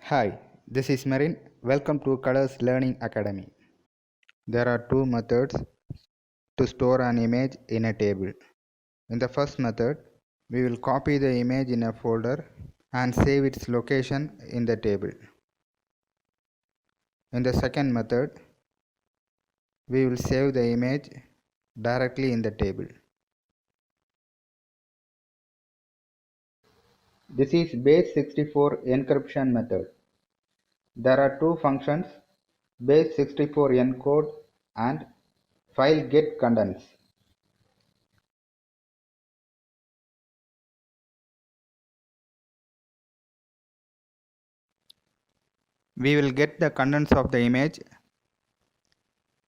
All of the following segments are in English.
Hi, this is Marin. Welcome to Colors Learning Academy. There are two methods to store an image in a table. In the first method, we will copy the image in a folder and save its location in the table. In the second method, we will save the image directly in the table. This is base64 encryption method. There are two functions, base64 encode and file get contents. We will get the contents of the image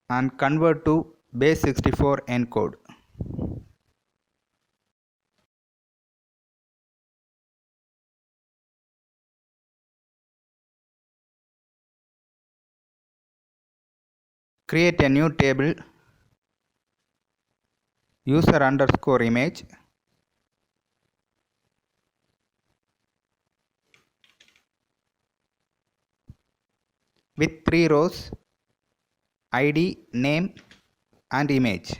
and convert to base64 encode. Create a new table user underscore image with 3 rows, ID, name and image.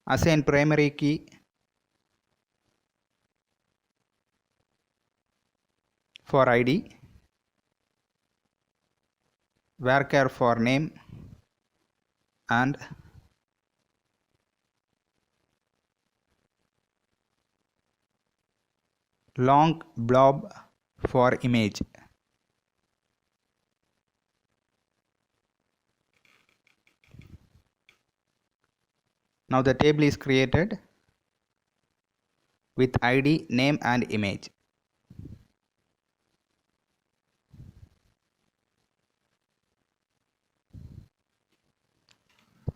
Assign primary key for ID, varchar for name and long blob for image. Now the table is created with ID, name and image.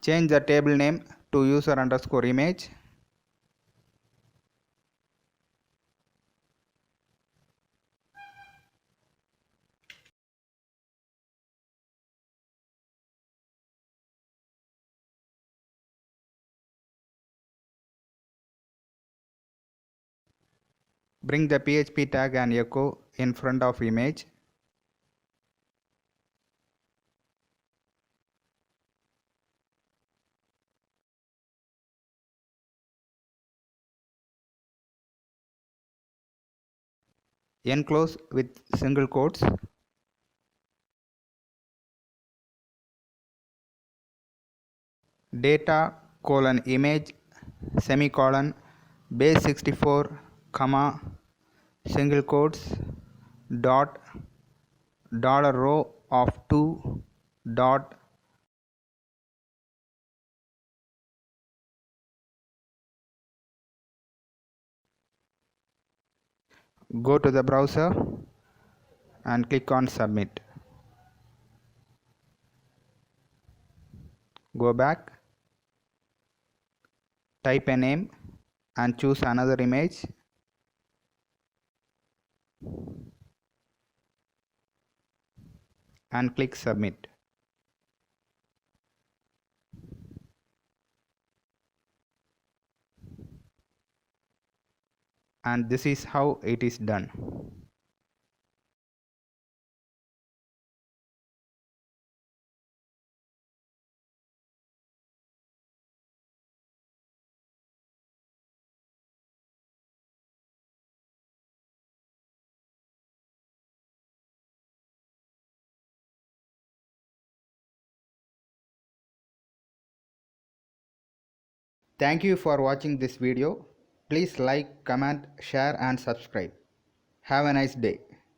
Change the table name to user underscore image. Bring the PHP tag and echo in front of image. Enclose with single quotes. Data image semicolon base64 comma single quotes dot dollar row of 2 dot go to the browser and click on submit. Go back, type a name and choose another image. And click submit. And this is how it is done. Thank you for watching this video. Please like, comment, share and subscribe. Have a nice day.